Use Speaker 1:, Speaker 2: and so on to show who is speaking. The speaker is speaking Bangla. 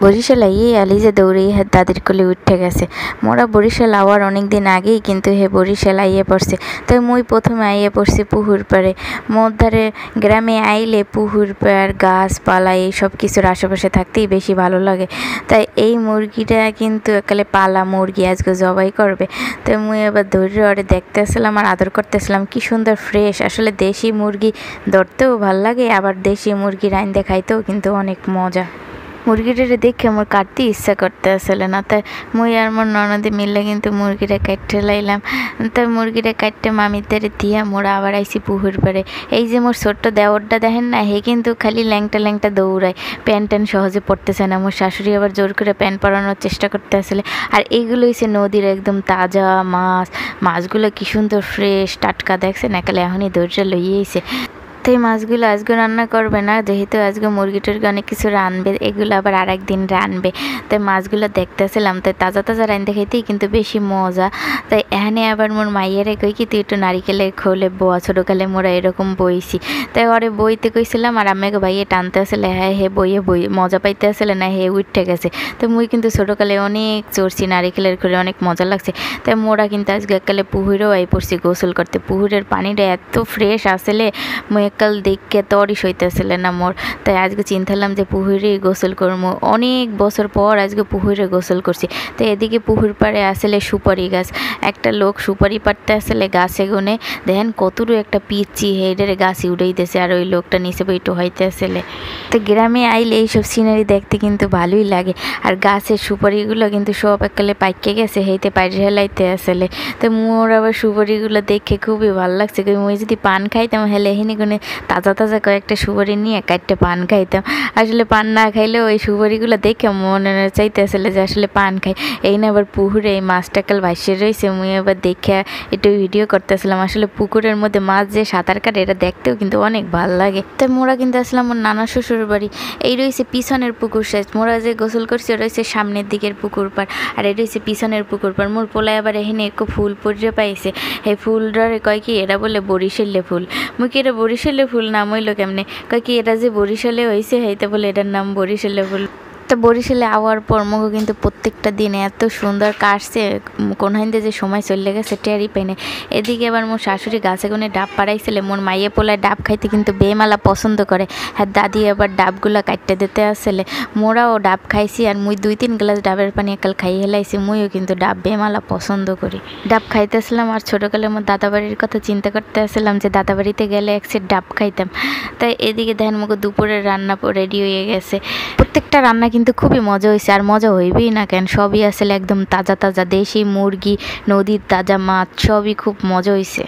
Speaker 1: বরিশাল আইয়ে আলিজা দৌড়ে হ্যাঁ দাদির কোলে উঠে গেছে। মোরা বরিশাল আওয়ার অনেক দিন আগেই কিন্তু হে বরিশাল আইয়ে পড়ছে। তো মুই প্রথমে আইয়ে পড়ছি পুকুর পাড়ে। মোর ধারে গ্রামে আইলে পুকুর পাড় গাছপালা এইসব কিছুর আশেপাশে থাকতেই বেশি ভালো লাগে। তাই এই মুরগিটা কিন্তু একালে পালা মুরগি আজকে জবাই করবে। তো মুই এবার ধৈর্য ওরে দেখতেছিলাম আর আদর করতেছিলাম, কি সুন্দর ফ্রেশ। আসলে দেশি মুরগি ধরতেও ভাল লাগে, আবার দেশি মুরগি রাইন্দে খাইতেও কিন্তু অনেক মজা। মুরগিটারে দেখে আমার কাটতে ইচ্ছা করতে আসলে না, তাই মুই আর মোর ননদে মিলে কিন্তু মুরগিটা কাটতে লাইলাম। তাই মুরগিটা কাটতে মামিদের দিয়া মোরা আবার আইসি পুকুর পাড়ে। এই যে মোর ছোট্ট দেওরটা দেখেন না, হে কিন্তু খালি ল্যাংটা ল্যাংটা দৌড়ায়, প্যান্ট ট্যান্ট সহজে পড়তেছে না। মোর শাশুড়ি আবার জোর করে প্যান্ট পরানোর চেষ্টা করতে আসলে। আর এইগুলো হচ্ছে নদীর একদম তাজা মাছ, মাছগুলো কি সুন্দর ফ্রেশ টাটকা, দেখছেন একালে এখনই ধৈর্য লইয়েছে। তো এই মাছগুলো আজকে রান্না করবে না, যেহেতু আজকে মুরগি টুরগি অনেক কিছু রানবে, এগুলো আবার আর একদিন রানবে। তাই মাছগুলো দেখতেছিলাম, তাই তাজা তাজা রান্ধতে খেতেই কিন্তু বেশি মজা। তাই এখানে আবার মোর মাইয়ারে কই কি তুই একটু নারিকেলের খোলে বোয়া, ছোটোকালে মোরা এরকম বইছি। তাই ওরে বইতে কইছিলাম, আর আমাকে ভাইয়ে টানতে আসলে, হ্যাঁ হে বইয়ে বই মজা পাইতে আসলে না, হে উঠে গেছে। তো মুই কিন্তু ছোটোকালে অনেক চড়ছি নারিকেলের খোলে, অনেক মজা লাগছে। তাই মোরা কিন্তু আজকে একালে পুকুরেও আই পড়ছি গোসল করতে। পুকুরের পানিটা এত ফ্রেশ আসলে মুই কাল দেখে তরই সইতেছিল না মোর। তাই আজকে চিন্তালাম যে পুকুরে গোসল করবো, অনেক বছর পর আজকে পুকুরে গোসল করছি। তো এদিকে পুকুর পাড়ে আসলে সুপারি গাছ, একটা লোক সুপারি পাড়তে আসলে গাছে গুনে দেখেন কতটুকু একটা পিচ্ছি হেডের গাছে উড়াইতেছে, আর ওই লোকটা নিচে বইটু হইতে আসলে। তো গ্রামে আইলে এইসব সিনারি দেখতে কিন্তু ভালোই লাগে। আর গাছের সুপারিগুলো কিন্তু সব একালে পাইকে গেছে, হেইতে পাইরে হেলাইতে আসলে। তো মোর আবার সুপারিগুলো দেখে খুবই ভালো লাগছে। মুই যদি পান খাইতাম হেলে এহিনি গুনে তাজা তাজা কয়েকটা সুপারি নিয়ে কাটতে পান খাইতাম। আসলে পান না খাইলেও ওই সুপারিগুলো দেখে মনে চাইতে আসলে যে আসলে পান খাই। এই না আবার পুকুরে এই মাছটা কাল ভাসিয়ে রয়েছে, মুই আবার দেখে একটু ভিডিও করতেছিলাম। আসলে পুকুরের মধ্যে মাছ যে সাঁতার কাটে এটা দেখতেও কিন্তু অনেক ভালো লাগে। তাই মোরা কিন্তু আসলাম মোর নানা শ্বশুর বাড়ি। এই রয়েছে পিছনের পুকুর সাইজ, মোরা যে গোসল করছি রয়েছে সামনের দিকের পুকুর পাড়, আর এই রয়েছে পিছনের পুকুর পাড়। মোর পোলায় আবার এখানে একটু ফুল পড়ে পাইছে, এই ফুলটারে কয় কি এরা বলে বরিশালে ফুল। মুই কি এটা বরিশালে ফুল নাম হইলো কেমনে, কয় কি এটা যে বরিশালে হয়েছে হইতে বলে এটার নাম বরিশালে ফুল। তো বরিশালে আওয়ার পর মগো কিন্তু প্রত্যেকটা দিন এত সুন্দর কাটছে, কোন হাইন্দে যে সময় চলে গেছে টেরই পাই না। এদিকে আবার মোর শাশুড়ি গাছে গুনে ডাব পাড়াইছিলে। মোর মাইয়ে পোলায় ডাব খাইতে কিন্তু বেমালা পছন্দ করে, হ্যাঁ দাদি আবার ডাবগুলা কাটতে দিতে আসলে। মোরাও ডাব খাইছি, আর মুই 2-3 গ্লাস ডাবের পানি একাল খাই হেলাইছি। মুইও কিন্তু ডাব বেমালা পছন্দ করি। ডাব খাইতেছিলাম আর ছোটোকালে মোর দাদাবাড়ির কথা চিন্তা করতে আসলাম যে দাদাবাড়িতে গেলে এক সেট ডাব খাইতাম। তাই এদিকে দেখেন মগো দুপুরের রান্না রেডি হয়ে গেছে। প্রত্যেকটা রান্না কিন্তু খুবই মজা হয়েছে, আর মজা হইবেই না কেন, সবই আসলে একদম তাজা তাজা দেশি মুরগি, নদীর তাজা মাছ, সবই খুব মজা হয়েছে।